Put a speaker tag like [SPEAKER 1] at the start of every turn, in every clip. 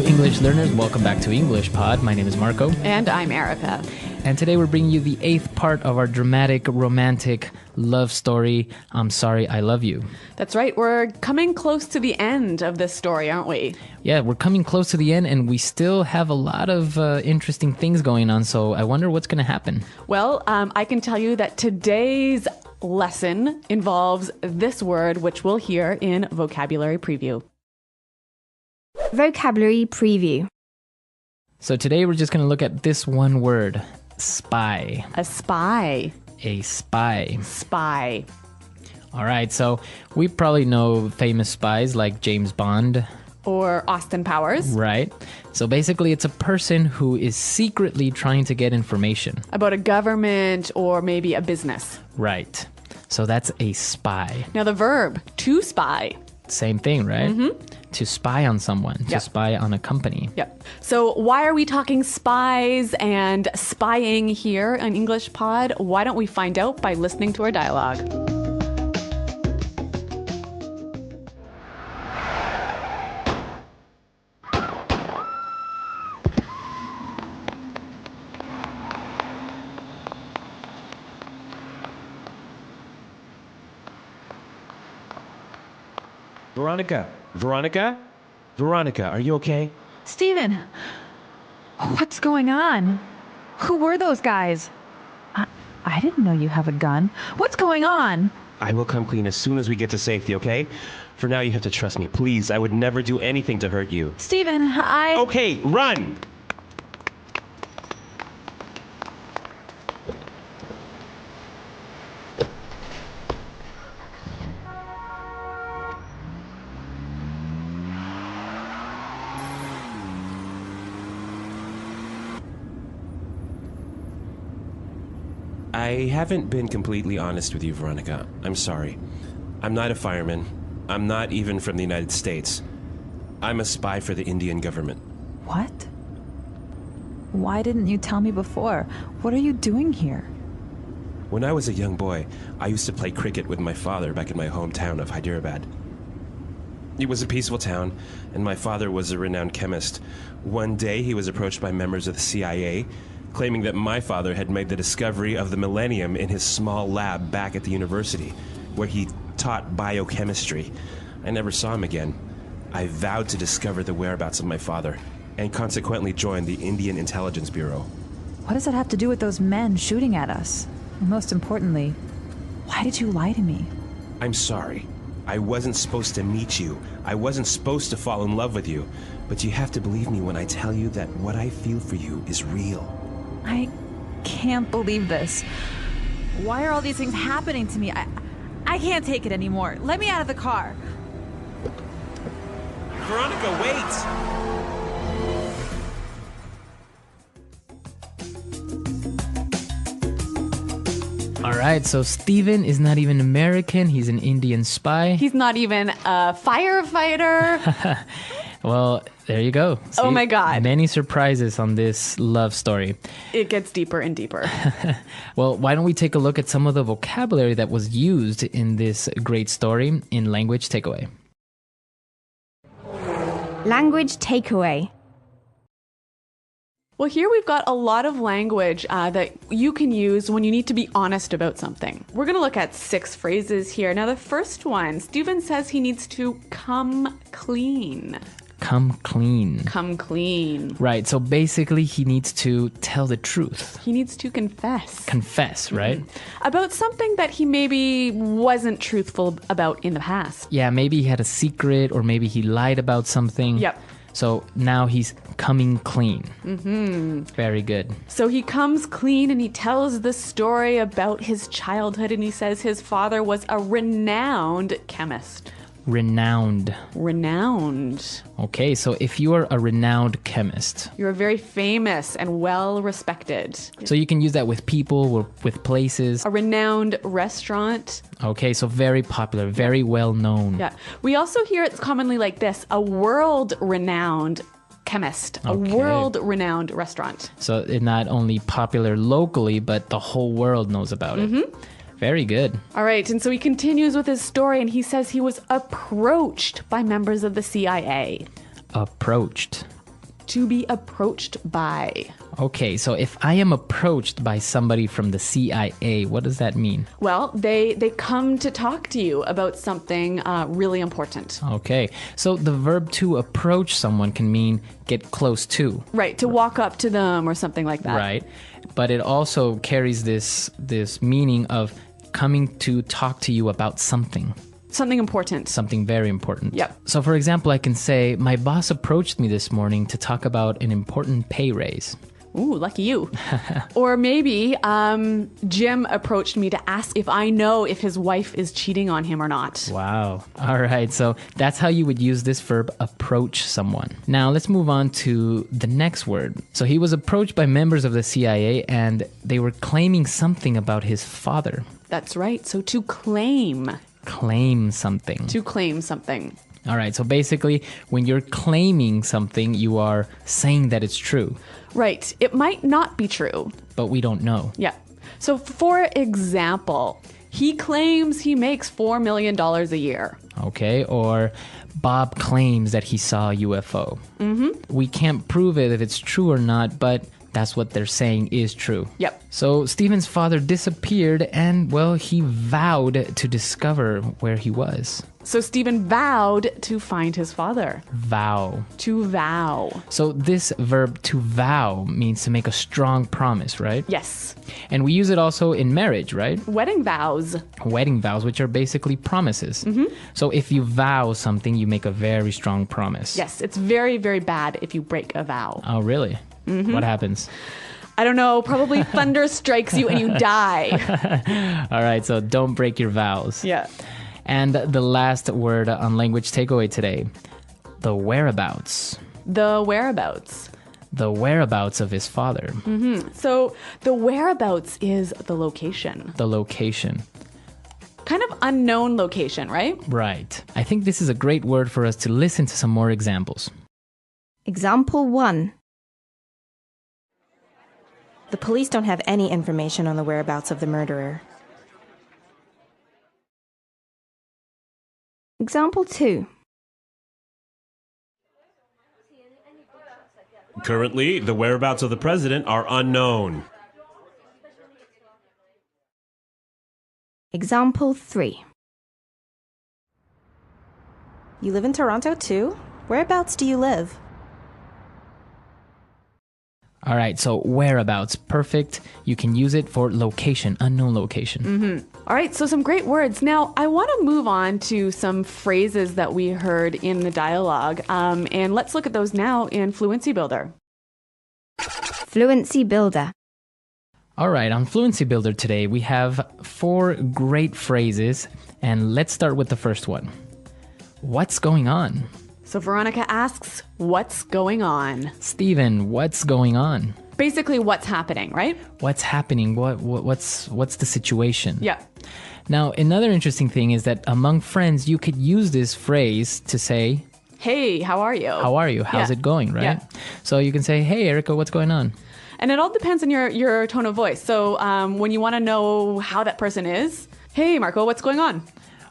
[SPEAKER 1] English learners. Welcome back to English Pod. My name is Marco.
[SPEAKER 2] And I'm Erica.
[SPEAKER 1] And today we're bringing you the 8th part of our dramatic, romantic love story, I'm Sorry, I Love You.
[SPEAKER 2] That's right. We're coming close to the end of this story, aren't we?
[SPEAKER 1] Yeah, we're coming close to the end, and we still have a lot of interesting things going on, so I wonder what's going to happen.
[SPEAKER 2] Well, I can tell you that today's lesson involves this word, which we'll hear in Vocabulary Preview.
[SPEAKER 3] Vocabulary Preview.
[SPEAKER 1] So today we're just going to look at this one word, spy.
[SPEAKER 2] A spy.
[SPEAKER 1] A spy.
[SPEAKER 2] Spy.
[SPEAKER 1] All right, so we probably know famous spies like James Bond.
[SPEAKER 2] Or Austin Powers.
[SPEAKER 1] Right. So basically it's a person who is secretly trying to get information.
[SPEAKER 2] About a government or maybe a business.
[SPEAKER 1] Right. So that's a spy.
[SPEAKER 2] Now the verb, to spy.
[SPEAKER 1] Same thing, right? Mm-hmm. To spy on someone, to spy on a company.
[SPEAKER 2] Yep. So why are we talking spies and spying here on English Pod? Why don't we find out by listening to our dialogue?
[SPEAKER 4] Veronica, are you okay?
[SPEAKER 5] Steven, what's going on? Who were those guys? I didn't know you have a gun. What's going on?
[SPEAKER 4] I will come clean as soon as we get to safety, okay? For now, you have to trust me. Please, I would never do anything to hurt you.
[SPEAKER 5] Steven,
[SPEAKER 4] Okay, run! I haven't been completely honest with you, Veronica. I'm sorry. I'm not a fireman. I'm not even from the United States. I'm a spy for the Indian government.
[SPEAKER 5] What? Why didn't you tell me before? What are you doing here?
[SPEAKER 4] When I was a young boy, I used to play cricket with my father back in my hometown of Hyderabad. It was a peaceful town, and my father was a renowned chemist. One day, he was approached by members of the CIA, claiming that my father had made the discovery of the millennium in his small lab back at the university, where he taught biochemistry. I never saw him again. I vowed to discover the whereabouts of my father, and consequently joined the Indian Intelligence Bureau.
[SPEAKER 5] What does that have to do with those men shooting at us? And most importantly, why did you lie to me?
[SPEAKER 4] I'm sorry. I wasn't supposed to meet you. I wasn't supposed to fall in love with you. But you have to believe me when I tell you that what I feel for you is real.
[SPEAKER 5] I can't believe this. Why are all these things happening to me? I can't take it anymore. Let me out of the car.
[SPEAKER 4] Veronica, wait!
[SPEAKER 1] All right, so Steven is not even American. He's an Indian spy.
[SPEAKER 2] He's not even a firefighter.
[SPEAKER 1] Well, there you go. See,
[SPEAKER 2] oh my God.
[SPEAKER 1] Many surprises on this love story.
[SPEAKER 2] It gets deeper and deeper.
[SPEAKER 1] Well, why don't we take a look at some of the vocabulary that was used in this great story in Language Takeaway.
[SPEAKER 3] Language Takeaway.
[SPEAKER 2] Well, here we've got a lot of language that you can use when you need to be honest about something. We're going to look at 6 phrases here. Now, the first one, Steven says he needs to come clean.
[SPEAKER 1] Come clean.
[SPEAKER 2] Come clean.
[SPEAKER 1] Right, so basically he needs to tell the truth.
[SPEAKER 2] He needs to confess.
[SPEAKER 1] Confess, right?
[SPEAKER 2] About something that he maybe wasn't truthful about in the past.
[SPEAKER 1] Yeah, maybe he had a secret or maybe he lied about something.
[SPEAKER 2] Yep.
[SPEAKER 1] So now he's coming clean. Mm-hmm. Very good.
[SPEAKER 2] So he comes clean and he tells the story about his childhood, and he says his father was a renowned chemist.
[SPEAKER 1] Renowned.
[SPEAKER 2] Renowned.
[SPEAKER 1] Okay, so if you are a renowned chemist,
[SPEAKER 2] you're very famous and well respected.
[SPEAKER 1] So you can use that with people or with places.
[SPEAKER 2] A renowned restaurant.
[SPEAKER 1] Okay, so very popular, very well known.
[SPEAKER 2] Yeah. We also hear it's commonly like this, a world renowned chemist, a world-renowned restaurant.
[SPEAKER 1] So it's not only popular locally, but the whole world knows about it. Very good.
[SPEAKER 2] All right, and so he continues with his story, and he says he was approached by members of the CIA.
[SPEAKER 1] Approached.
[SPEAKER 2] to be approached by.
[SPEAKER 1] Okay, so if I am approached by somebody from the CIA, what does that mean?
[SPEAKER 2] Well, they come to talk to you about something really important.
[SPEAKER 1] Okay, so the verb to approach someone can mean get close to.
[SPEAKER 2] Right, to walk up to them or something like that.
[SPEAKER 1] Right, but it also carries this meaning of coming to talk to you about something.
[SPEAKER 2] Something important.
[SPEAKER 1] Something very important.
[SPEAKER 2] Yep.
[SPEAKER 1] So for example, I can say, my boss approached me this morning to talk about an important pay raise.
[SPEAKER 2] Ooh, lucky you. Or maybe Jim approached me to ask if I know if his wife is cheating on him or not.
[SPEAKER 1] Wow. All right. So that's how you would use this verb, approach someone. Now let's move on to the next word. So he was approached by members of the CIA and they were claiming something about his father.
[SPEAKER 2] That's right. So to claim.
[SPEAKER 1] Claim something.
[SPEAKER 2] To claim something.
[SPEAKER 1] All right. So basically, when you're claiming something, you are saying that it's true.
[SPEAKER 2] Right. It might not be true.
[SPEAKER 1] But we don't know.
[SPEAKER 2] Yeah. So for example, he claims he makes $4 million a year.
[SPEAKER 1] Okay. Or Bob claims that he saw a UFO. Mm-hmm. We can't prove it if it's true or not, but that's what they're saying is true.
[SPEAKER 2] Yep.
[SPEAKER 1] So Stephen's father disappeared and, well, he vowed to discover where he was.
[SPEAKER 2] So Stephen vowed to find his father.
[SPEAKER 1] Vow.
[SPEAKER 2] To vow.
[SPEAKER 1] So this verb to vow means to make a strong promise, right?
[SPEAKER 2] Yes.
[SPEAKER 1] And we use it also in marriage, right?
[SPEAKER 2] Wedding vows.
[SPEAKER 1] Wedding vows, which are basically promises. Mm-hmm. So if you vow something, you make a very strong promise.
[SPEAKER 2] Yes, it's very, very bad if you break a vow.
[SPEAKER 1] Oh, really? Mm-hmm. What happens?
[SPEAKER 2] I don't know. Probably thunder strikes you and you die.
[SPEAKER 1] All right, so don't break your vows.
[SPEAKER 2] Yeah.
[SPEAKER 1] And the last word on language takeaway today, the whereabouts.
[SPEAKER 2] The whereabouts.
[SPEAKER 1] The whereabouts of his father.
[SPEAKER 2] Mm-hmm. So the whereabouts is the location.
[SPEAKER 1] The location.
[SPEAKER 2] Kind of unknown location, right?
[SPEAKER 1] Right. I think this is a great word for us to listen to some more examples.
[SPEAKER 3] Example 1.
[SPEAKER 6] The police don't have any information on the whereabouts of the murderer.
[SPEAKER 3] Example 2.
[SPEAKER 4] Currently, the whereabouts of the president are unknown.
[SPEAKER 3] Example 3.
[SPEAKER 6] You live in Toronto too? Whereabouts do you live?
[SPEAKER 1] All right, so whereabouts, perfect. You can use it for location, unknown location.
[SPEAKER 2] Mm-hmm. All right, so some great words. Now, I want to move on to some phrases that we heard in the dialogue, and let's look at those now in Fluency Builder.
[SPEAKER 3] Fluency Builder.
[SPEAKER 1] All right, on Fluency Builder today, we have 4 great phrases, and let's start with the first one. What's going on?
[SPEAKER 2] So Veronica asks, what's going on?
[SPEAKER 1] Stephen, what's going on?
[SPEAKER 2] Basically, what's happening, right?
[SPEAKER 1] What's happening? What's the situation?
[SPEAKER 2] Yeah.
[SPEAKER 1] Now, another interesting thing is that among friends, you could use this phrase to say,
[SPEAKER 2] hey, how are you?
[SPEAKER 1] how are you? How's
[SPEAKER 2] Yeah.
[SPEAKER 1] it going, right?
[SPEAKER 2] Yeah.
[SPEAKER 1] So you can say, hey, Erica, what's going on?
[SPEAKER 2] And it all depends on your tone of voice. So when you want to know how that person is, hey, Marco, what's going on?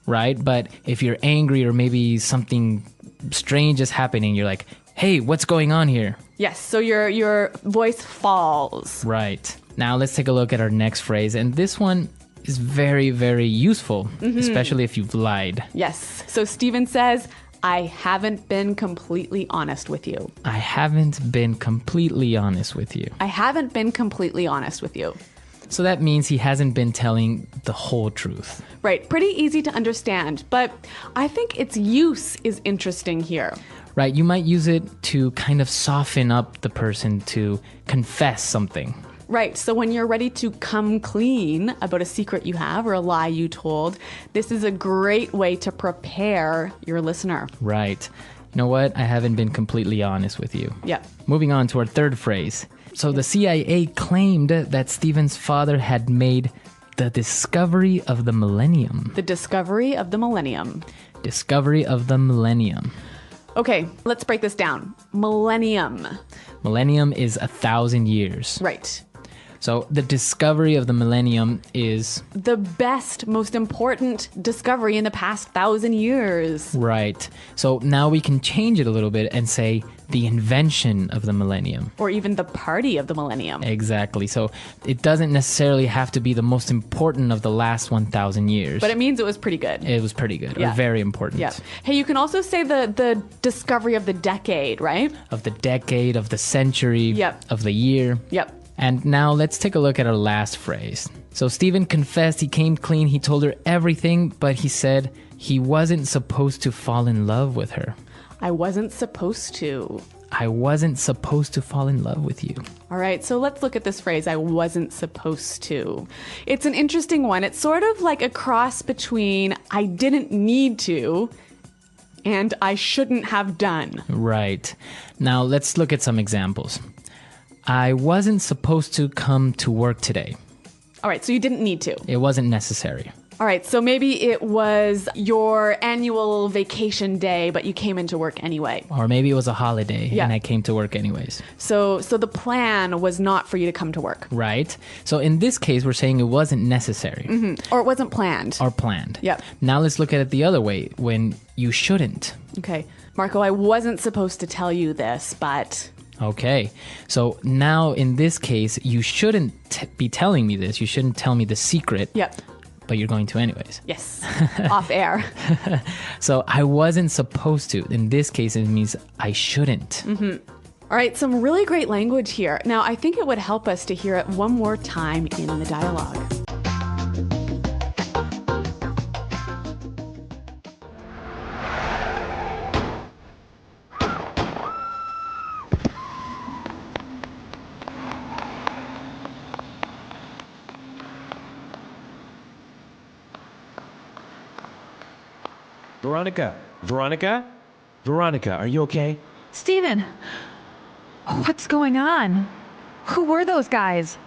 [SPEAKER 1] Right? But if you're angry or maybe something strange is happening, you're like, hey, what's going on here?
[SPEAKER 2] Yes, so your voice falls.
[SPEAKER 1] Right. Now let's take a look at our next phrase. And this one is very, very useful, especially if you've lied.
[SPEAKER 2] Yes. So Stephen says, I haven't been completely honest with you.
[SPEAKER 1] I haven't been completely honest with you.
[SPEAKER 2] I haven't been completely honest with you.
[SPEAKER 1] So that means he hasn't been telling the whole truth.
[SPEAKER 2] Right. Pretty easy to understand, but I think its use is interesting here.
[SPEAKER 1] Right. You might use it to kind of soften up the person to confess something.
[SPEAKER 2] Right. So when you're ready to come clean about a secret you have or a lie you told, this is a great way to prepare your listener.
[SPEAKER 1] Right. You know what? I haven't been completely honest with you.
[SPEAKER 2] Yeah.
[SPEAKER 1] Moving on to our third phrase. So the CIA claimed that Stephen's father had made the discovery of the millennium.
[SPEAKER 2] The discovery of the millennium.
[SPEAKER 1] Discovery of the millennium.
[SPEAKER 2] Okay, let's break this down. Millennium.
[SPEAKER 1] Millennium is 1,000 years.
[SPEAKER 2] Right.
[SPEAKER 1] So the discovery of the millennium is
[SPEAKER 2] The best, most important discovery in the past 1,000 years.
[SPEAKER 1] right. So now we can change it a little bit and say the invention of the millennium.
[SPEAKER 2] Or even the party of the millennium.
[SPEAKER 1] Exactly. So it doesn't necessarily have to be the most important of the last 1,000 years.
[SPEAKER 2] But it means it was pretty good.
[SPEAKER 1] It was pretty good,
[SPEAKER 2] Yeah.
[SPEAKER 1] or very important.
[SPEAKER 2] Yeah. Hey, you can also say the discovery of the decade, right?
[SPEAKER 1] Of the decade, of the century,
[SPEAKER 2] Yep.
[SPEAKER 1] of the year.
[SPEAKER 2] Yep.
[SPEAKER 1] And now let's take a look at our last phrase. So Stephen confessed he came clean. He told her everything, but he said he wasn't supposed to fall in love with her.
[SPEAKER 2] I wasn't supposed to.
[SPEAKER 1] I wasn't supposed to fall in love with you.
[SPEAKER 2] All right, so let's look at this phrase, I wasn't supposed to. It's an interesting one. It's sort of like a cross between I didn't need to and I shouldn't have done.
[SPEAKER 1] Right. Now let's look at some examples. I wasn't supposed to come to work today.
[SPEAKER 2] All right, so you didn't need to.
[SPEAKER 1] It wasn't necessary.
[SPEAKER 2] All right, so maybe it was your annual vacation day, but you came into work anyway.
[SPEAKER 1] Or maybe it was a holiday
[SPEAKER 2] Yeah.
[SPEAKER 1] and I came to work anyways.
[SPEAKER 2] So the plan was not for you to come to work.
[SPEAKER 1] Right? So in this case, we're saying it wasn't necessary
[SPEAKER 2] Or it wasn't planned.
[SPEAKER 1] or planned.
[SPEAKER 2] Yep.
[SPEAKER 1] Now let's look at it the other way, when you shouldn't.
[SPEAKER 2] Okay, Marco, I wasn't supposed to tell you this, but...
[SPEAKER 1] Okay. So now in this case, you shouldn't be telling me this. You shouldn't tell me the secret.
[SPEAKER 2] Yep.
[SPEAKER 1] But you're going to anyways.
[SPEAKER 2] Yes. Off air.
[SPEAKER 1] So I wasn't supposed to. In this case, it means I shouldn't.
[SPEAKER 2] All right, some really great language here. Now, I think it would help us to hear it one more time in the dialogue.
[SPEAKER 4] Veronica? Veronica? Veronica, are you okay?
[SPEAKER 5] Steven! What's going on? Who were those guys?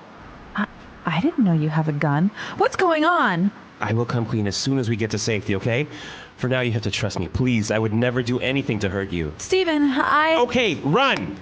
[SPEAKER 5] I didn't know you have a gun. What's going on?
[SPEAKER 4] I will come clean as soon as we get to safety, okay? For now, you have to trust me. Please, I would never do anything to hurt you.
[SPEAKER 5] Steven,
[SPEAKER 4] Okay, run!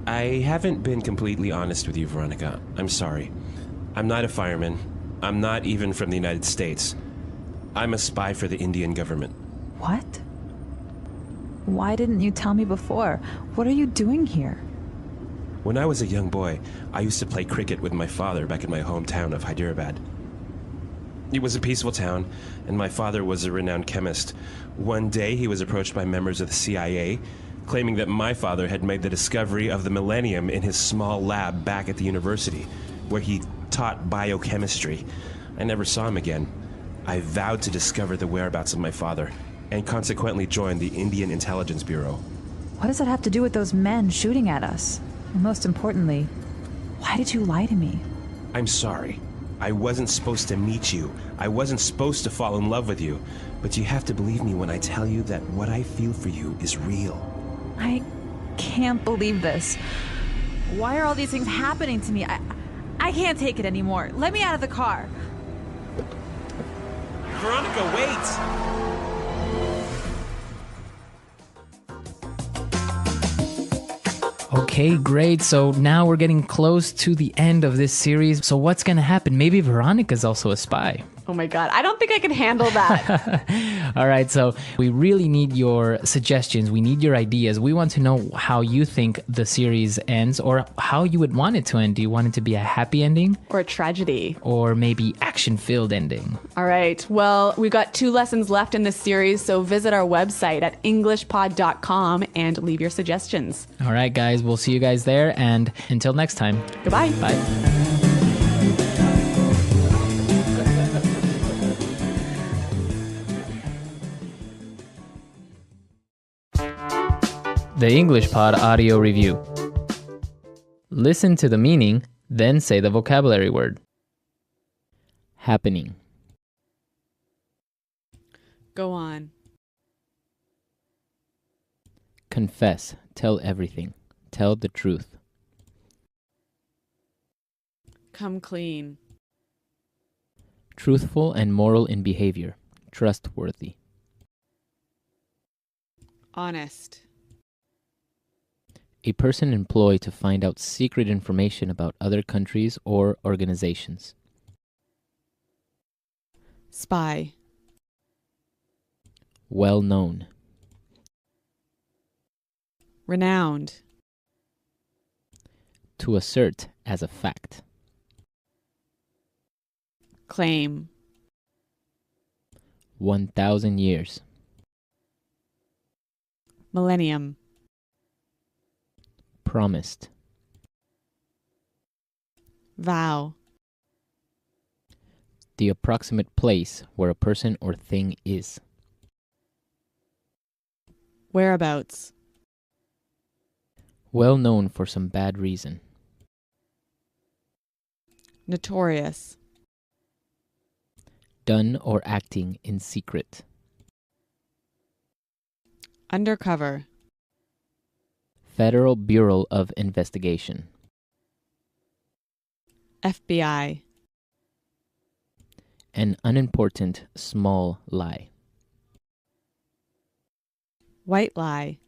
[SPEAKER 4] I haven't been completely honest with you, Veronica. I'm sorry. I'm not a fireman. I'm not even from the United States. I'm a spy for the Indian government.
[SPEAKER 5] What? Why didn't you tell me before? What are you doing here?
[SPEAKER 4] When I was a young boy, I used to play cricket with my father back in my hometown of Hyderabad. It was a peaceful town, and my father was a renowned chemist. One day, he was approached by members of the CIA, claiming that my father had made the discovery of the millennium in his small lab back at the university, where he taught biochemistry. I never saw him again. I vowed to discover the whereabouts of my father, and consequently joined the Indian Intelligence Bureau.
[SPEAKER 5] What does that have to do with those men shooting at us? And most importantly, why did you lie to me?
[SPEAKER 4] I'm sorry. I wasn't supposed to meet you. I wasn't supposed to fall in love with you. But you have to believe me when I tell you that what I feel for you is real.
[SPEAKER 5] I can't believe this. Why are all these things happening to me? I can't take it anymore. Let me out of the car.
[SPEAKER 4] Veronica, wait!
[SPEAKER 1] Okay, great. So now we're getting close to the end of this series. So what's going to happen? Maybe Veronica's also a spy.
[SPEAKER 2] Oh my God, I don't think I can handle that.
[SPEAKER 1] All right, so we really need your suggestions. We need your ideas. We want to know how you think the series ends or how you would want it to end. Do you want it to be a happy ending
[SPEAKER 2] Or a tragedy.
[SPEAKER 1] or maybe action-filled ending?
[SPEAKER 2] All right, well, we've got 2 lessons left in this series, so visit our website at englishpod.com and leave your suggestions.
[SPEAKER 1] All right, guys, we'll see you guys there. And until next time,
[SPEAKER 2] Goodbye.
[SPEAKER 1] bye. The English Pod Audio Review. Listen to the meaning, then say the vocabulary word. Happening.
[SPEAKER 2] Go on.
[SPEAKER 1] Confess. Tell everything.
[SPEAKER 7] Tell the truth.
[SPEAKER 2] Come clean.
[SPEAKER 7] Truthful and moral in behavior. Trustworthy.
[SPEAKER 2] Honest.
[SPEAKER 7] A person employed to find out secret information about other countries or organizations.
[SPEAKER 2] Spy.
[SPEAKER 7] Well known.
[SPEAKER 2] Renowned.
[SPEAKER 7] To assert as a fact.
[SPEAKER 2] Claim.
[SPEAKER 7] 1,000 years.
[SPEAKER 2] Millennium.
[SPEAKER 7] Promised.
[SPEAKER 2] Vow.
[SPEAKER 7] The approximate place where a person or thing is.
[SPEAKER 2] Whereabouts.
[SPEAKER 7] Well known for some bad reason.
[SPEAKER 2] Notorious.
[SPEAKER 7] Done or acting in secret.
[SPEAKER 2] Undercover.
[SPEAKER 7] Federal Bureau of Investigation.
[SPEAKER 2] FBI.
[SPEAKER 7] An unimportant small lie.
[SPEAKER 2] White lie.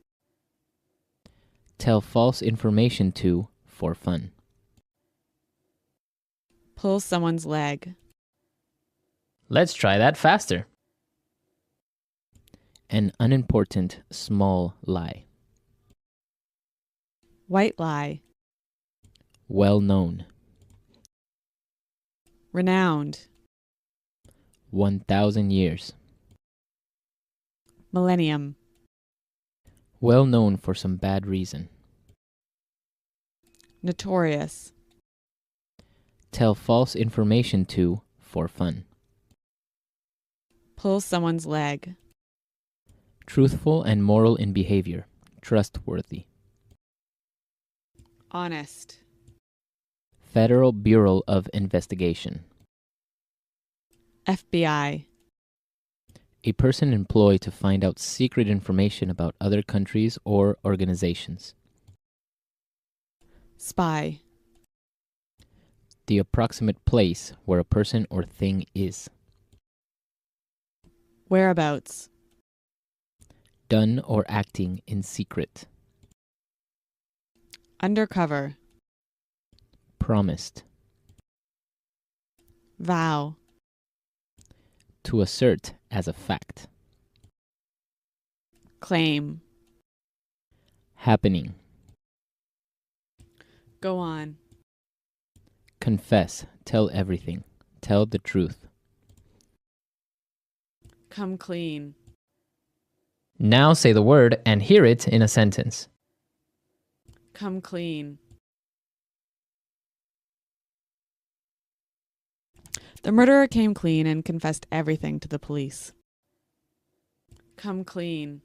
[SPEAKER 7] Tell false information to for fun.
[SPEAKER 2] Pull someone's leg.
[SPEAKER 1] Let's try that faster.
[SPEAKER 7] An unimportant small lie.
[SPEAKER 2] White lie.
[SPEAKER 7] Well known.
[SPEAKER 2] Renowned.
[SPEAKER 7] 1,000 years.
[SPEAKER 2] Millennium.
[SPEAKER 7] Well known for some bad reason.
[SPEAKER 2] Notorious.
[SPEAKER 7] Tell false information to for fun.
[SPEAKER 2] Pull someone's leg.
[SPEAKER 7] Truthful and moral in behavior. Trustworthy.
[SPEAKER 2] Honest.
[SPEAKER 7] Federal Bureau of Investigation.
[SPEAKER 2] FBI.
[SPEAKER 7] A person employed to find out secret information about other countries or organizations.
[SPEAKER 2] Spy.
[SPEAKER 7] The approximate place where a person or thing is.
[SPEAKER 2] Whereabouts.
[SPEAKER 7] Done or acting in secret.
[SPEAKER 2] Undercover.
[SPEAKER 7] Promised.
[SPEAKER 2] Vow.
[SPEAKER 7] To assert as a fact.
[SPEAKER 2] Claim.
[SPEAKER 7] Happening.
[SPEAKER 2] Go on.
[SPEAKER 7] Confess. Tell everything. Tell the truth.
[SPEAKER 2] Come clean.
[SPEAKER 1] Now say the word and hear it in a sentence.
[SPEAKER 2] Come clean. The murderer came clean and confessed everything to the police. Come clean.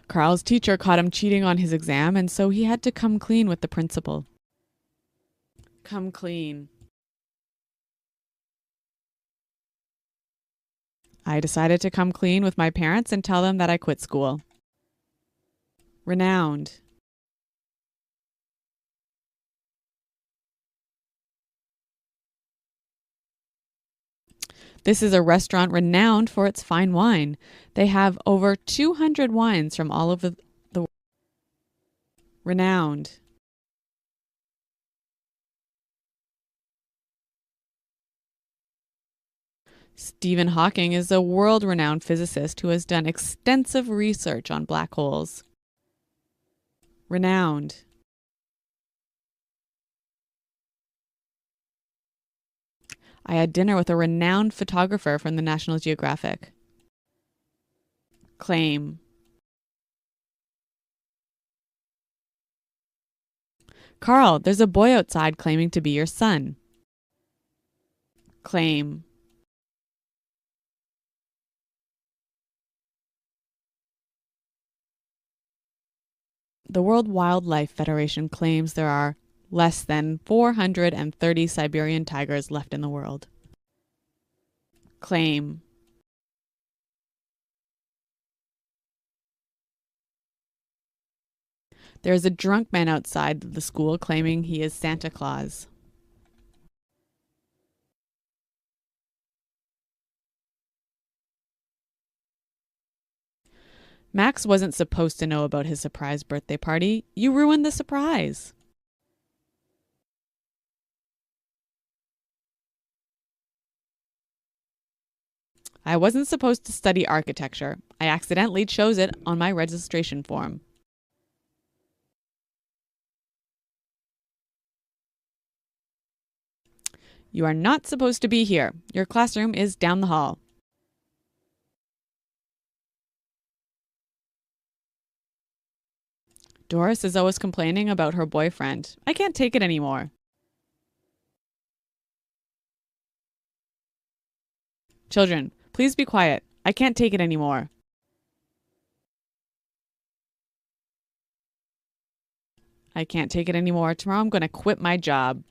[SPEAKER 2] Carl's teacher caught him cheating on his exam, and so he had to come clean with the principal. Come clean. I decided to come clean with my parents and tell them that I quit school. Renowned. This is a restaurant renowned for its fine wine. They have over 200 wines from all over the world. Renowned. Stephen Hawking is a world-renowned physicist who has done extensive research on black holes. Renowned. I had dinner with a renowned photographer from the National Geographic. Claim. Carl, there's a boy outside claiming to be your son. Claim. The World Wildlife Federation claims there are less than 430 Siberian tigers left in the world. Claim. There is a drunk man outside the school claiming he is Santa Claus. Max wasn't supposed to know about his surprise birthday party. You ruined the surprise. I wasn't supposed to study architecture. I accidentally chose it on my registration form. You are not supposed to be here. Your classroom is down the hall. Doris is always complaining about her boyfriend. I can't take it anymore. Children, please be quiet. I can't take it anymore. I can't take it anymore. Tomorrow I'm going to quit my job.